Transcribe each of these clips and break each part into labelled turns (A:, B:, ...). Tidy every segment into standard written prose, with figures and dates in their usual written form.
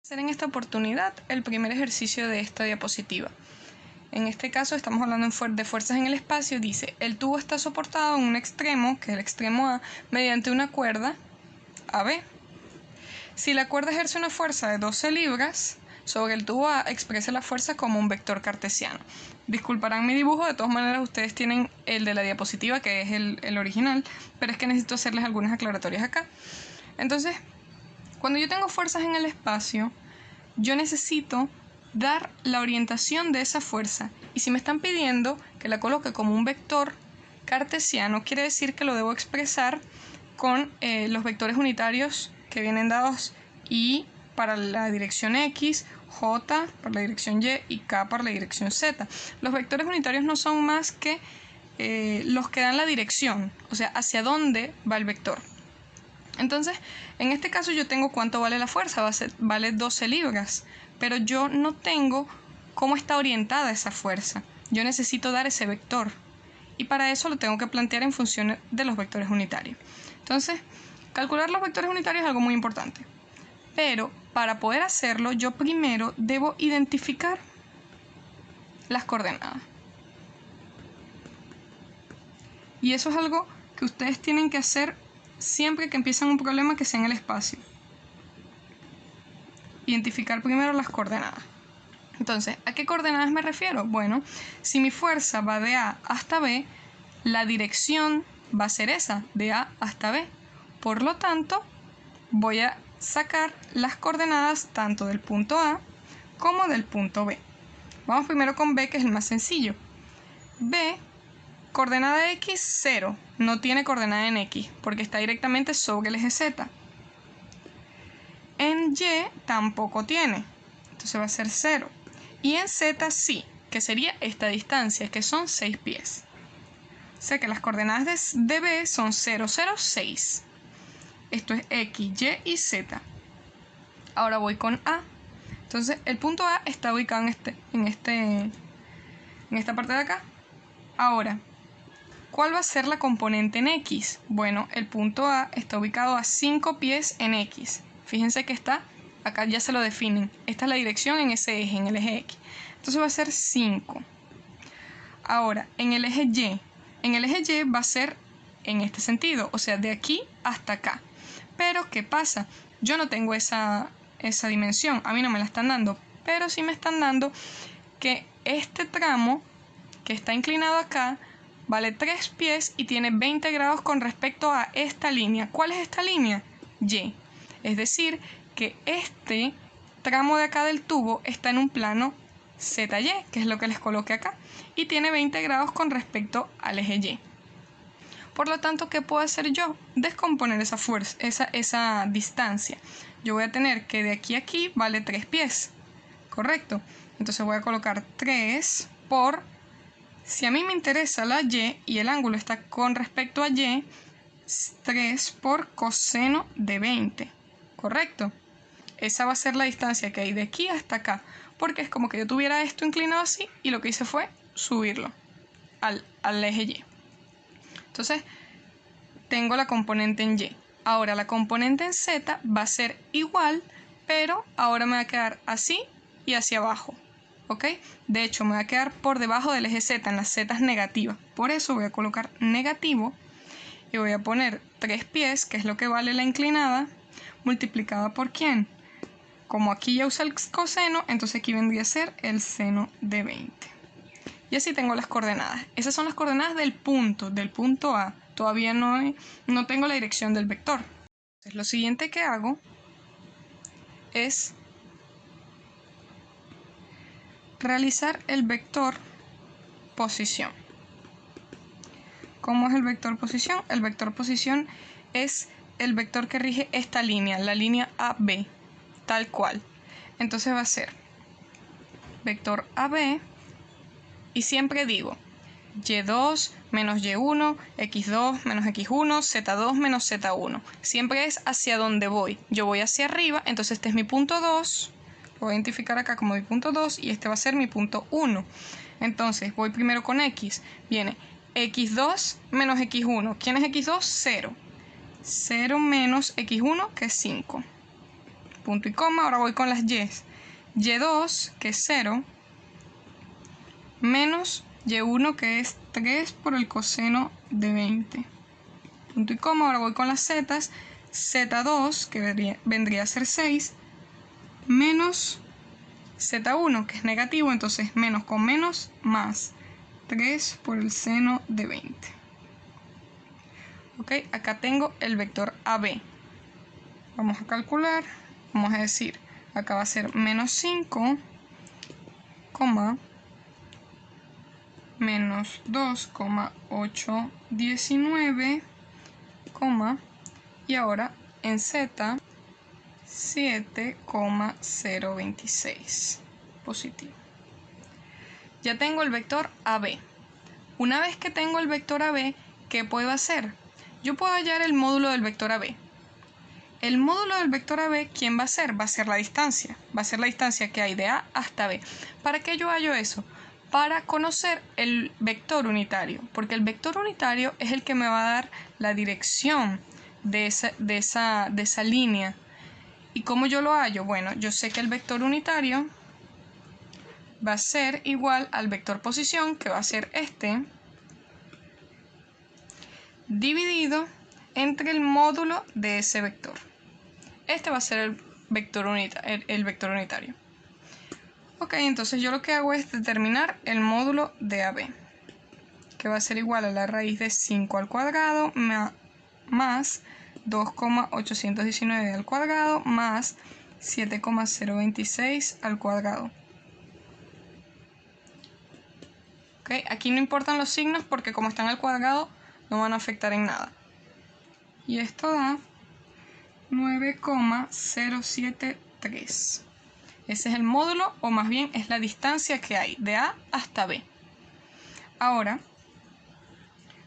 A: Hacer en esta oportunidad el primer ejercicio de esta diapositiva. En este caso estamos hablando de fuerzas en el espacio. Dice, el tubo está soportado en un extremo, que es el extremo A, mediante una cuerda AB. Si la cuerda ejerce una fuerza de 12 libras sobre el tubo A, expresa la fuerza como un vector cartesiano. Disculparán mi dibujo, de todas maneras ustedes tienen el de la diapositiva, que es el original, pero es que necesito hacerles algunas aclaratorias acá. Entonces, cuando yo tengo fuerzas en el espacio, yo necesito dar la orientación de esa fuerza. Y si me están pidiendo que la coloque como un vector cartesiano, quiere decir que lo debo expresar con los vectores unitarios que vienen dados I para la dirección X, J para la dirección Y y K para la dirección Z. Los vectores unitarios no son más que los que dan la dirección, o sea, hacia dónde va el vector. Entonces, en este caso yo tengo cuánto vale la fuerza, vale 12 libras, pero yo no tengo cómo está orientada esa fuerza. Yo necesito dar ese vector y para eso lo tengo que plantear en función de los vectores unitarios. Entonces, calcular los vectores unitarios es algo muy importante, pero para poder hacerlo yo primero debo identificar las coordenadas. Y eso es algo que ustedes tienen que hacer siempre que empiezan un problema que sea en el espacio. Identificar primero las coordenadas. Entonces, ¿a qué coordenadas me refiero? Bueno, si mi fuerza va de A hasta B, la dirección va a ser esa, de A hasta B. Por lo tanto, voy a sacar las coordenadas tanto del punto A como del punto B. Vamos primero con B, que es el más sencillo. B, coordenada de X, 0. No tiene coordenada en X, porque está directamente sobre el eje Z. En Y tampoco tiene, entonces va a ser 0. Y en Z sí, que sería esta distancia, que son 6 pies. O sea que las coordenadas de B son 0, 0, 6. Esto es X, Y y Z. Ahora voy con A. Entonces el punto A está ubicado en esta parte de acá. Ahora, ¿cuál va a ser la componente en X? Bueno, el punto A está ubicado a 5 pies en X. Fíjense que está, acá ya se lo definen. Esta es la dirección en ese eje, en el eje X. Entonces va a ser 5. Ahora, en el eje Y. En el eje Y va a ser en este sentido, o sea, de aquí hasta acá. Pero, ¿qué pasa? Yo no tengo esa dimensión, a mí no me la están dando, pero sí me están dando que este tramo que está inclinado acá vale 3 pies y tiene 20 grados con respecto a esta línea. ¿Cuál es esta línea? Y. Es decir, que este tramo de acá del tubo está en un plano ZY, que es lo que les coloqué acá, y tiene 20 grados con respecto al eje Y. Por lo tanto, ¿qué puedo hacer yo? Descomponer esa fuerza, esa distancia. Yo voy a tener que de aquí a aquí vale 3 pies, ¿correcto? Entonces voy a colocar 3 por... Si a mí me interesa la Y y el ángulo está con respecto a Y, 3 por coseno de 20, ¿correcto? Esa va a ser la distancia que hay de aquí hasta acá, porque es como que yo tuviera esto inclinado así y lo que hice fue subirlo al eje Y. Entonces, tengo la componente en Y. Ahora la componente en Z va a ser igual, pero ahora me va a quedar así y hacia abajo. ¿Ok? De hecho, me va a quedar por debajo del eje Z, en las Z negativas. Por eso voy a colocar negativo y voy a poner 3 pies, que es lo que vale la inclinada, multiplicada por ¿quién? Como aquí ya usa el coseno, entonces aquí vendría a ser el seno de 20. Y así tengo las coordenadas. Esas son las coordenadas del punto A. Todavía no tengo la dirección del vector. Entonces, lo siguiente que hago es realizar el vector posición. ¿Cómo es el vector posición? El vector posición es el vector que rige esta línea, la línea AB, tal cual. Entonces va a ser vector AB y siempre digo Y2 menos Y1, X2 menos X1, Z2 menos Z1. Siempre es hacia donde voy. Yo voy hacia arriba, entonces este es mi punto 2. Lo voy a identificar acá como mi punto 2 y este va a ser mi punto 1. Entonces voy primero con X. Viene X2 menos X1. ¿Quién es X2? 0. 0 menos X1, que es 5. punto y coma. Ahora voy con las y. Y2, que es 0, menos Y1, que es 3 por el coseno de 20. Punto y coma. Ahora voy con las zetas. Z2, que vendría a ser 6, menos Z1, que es negativo, entonces menos con menos, más 3 por el seno de 20. Ok, acá tengo el vector AB. Vamos a calcular, vamos a decir, acá va a ser menos 5, menos 2,819, y ahora en Z 7,026 positivo. Ya tengo el vector AB. Una vez que tengo el vector AB, ¿qué puedo hacer? Yo puedo hallar el módulo del vector AB. El módulo del vector AB, ¿quién va a ser? Va a ser la distancia. Va a ser la distancia que hay de A hasta B. ¿Para qué yo hallo eso? Para conocer el vector unitario, porque el vector unitario es el que me va a dar la dirección de esa línea. ¿Y cómo yo lo hallo? Bueno, yo sé que el vector unitario va a ser igual al vector posición, que va a ser este, dividido entre el módulo de ese vector. Este va a ser el vector unitario. Ok, entonces yo lo que hago es determinar el módulo de AB, que va a ser igual a la raíz de 5 al cuadrado más 2,819 al cuadrado más 7,026 al cuadrado. Okay, aquí no importan los signos porque como están al cuadrado no van a afectar en nada. Y esto da 9,073. Ese es el módulo, o más bien es la distancia que hay de A hasta B. Ahora,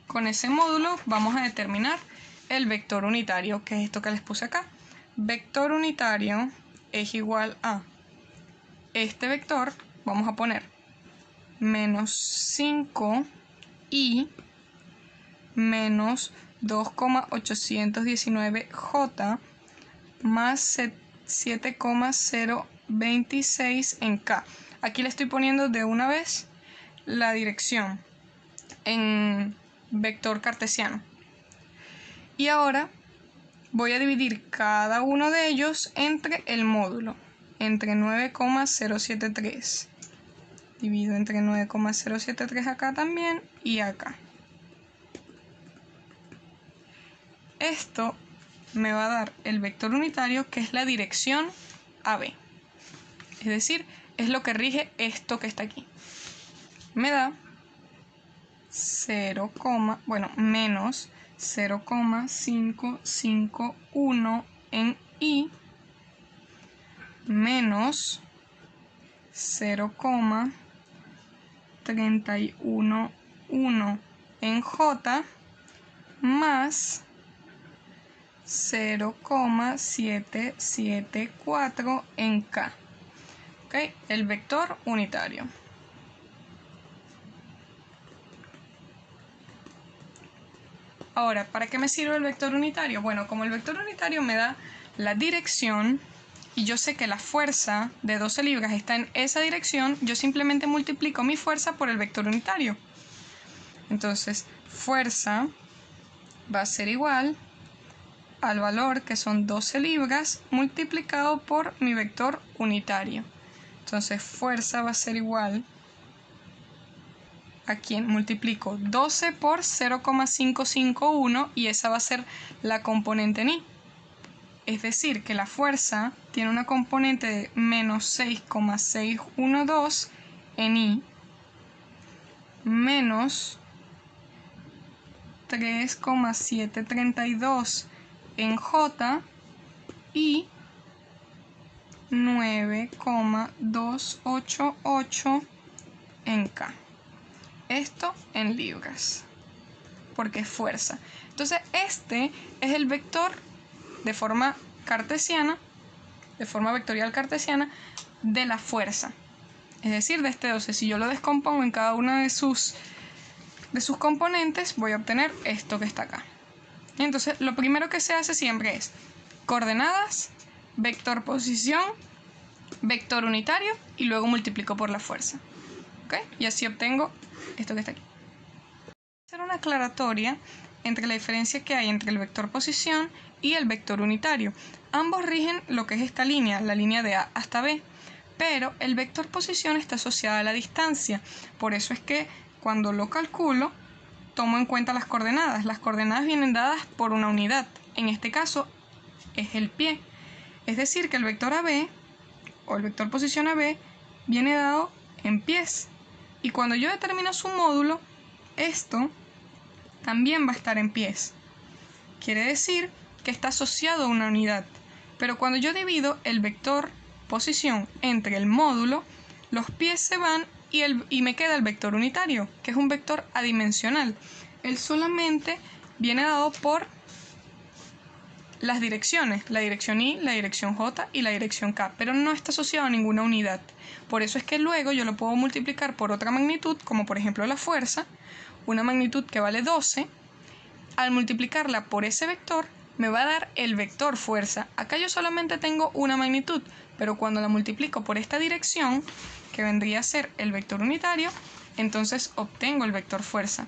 A: con ese módulo vamos a determinar el vector unitario, que es esto que les puse acá. Vector unitario es igual a este vector, vamos a poner menos 5i menos 2,819j más 7,026 en k. Aquí le estoy poniendo de una vez la dirección en vector cartesiano. Y ahora voy a dividir cada uno de ellos entre el módulo, entre 9,073. Divido entre 9,073 acá también y acá. Esto me va a dar el vector unitario, que es la dirección AB. Es decir, es lo que rige esto que está aquí. Me da menos 0,551 en I menos 0,311 en J más 0,774 en K. ¿Okay? El vector unitario. Ahora, ¿para qué me sirve el vector unitario? Bueno, como el vector unitario me da la dirección y yo sé que la fuerza de 12 libras está en esa dirección, yo simplemente multiplico mi fuerza por el vector unitario. Entonces, fuerza va a ser igual al valor, que son 12 libras, multiplicado por mi vector unitario. Entonces, fuerza va a ser igual a quien multiplico 12 por 0,551 y esa va a ser la componente en I. Es decir, que la fuerza tiene una componente de menos 6,612 en I menos 3,732 en J y 9,288 en K. Esto en libras, porque es fuerza. Entonces este es el vector de forma cartesiana, de forma vectorial cartesiana, de la fuerza. Es decir, de este 12. Si yo lo descompongo en cada una de sus componentes, voy a obtener esto que está acá. Entonces, lo primero que se hace siempre es coordenadas vector posición, vector unitario y luego multiplico por la fuerza. ¿Ok? Y así obtengo esto que está aquí. Voy a hacer una aclaratoria entre la diferencia que hay entre el vector posición y el vector unitario. Ambos rigen lo que es esta línea, la línea de A hasta B, pero el vector posición está asociado a la distancia. Por eso es que cuando lo calculo, tomo en cuenta las coordenadas. Las coordenadas vienen dadas por una unidad. En este caso es el pie. Es decir, que el vector AB o el vector posición AB viene dado en pies. Y cuando yo determino su módulo, esto también va a estar en pies. Quiere decir que está asociado a una unidad. Pero cuando yo divido el vector posición entre el módulo, los pies se van y me queda el vector unitario, que es un vector adimensional. Él solamente viene dado por las direcciones, la dirección Y, la dirección J y la dirección K, pero no está asociado a ninguna unidad. Por eso es que luego yo lo puedo multiplicar por otra magnitud, como por ejemplo la fuerza, una magnitud que vale 12. Al multiplicarla por ese vector, me va a dar el vector fuerza. Acá yo solamente tengo una magnitud, pero cuando la multiplico por esta dirección, que vendría a ser el vector unitario, entonces obtengo el vector fuerza.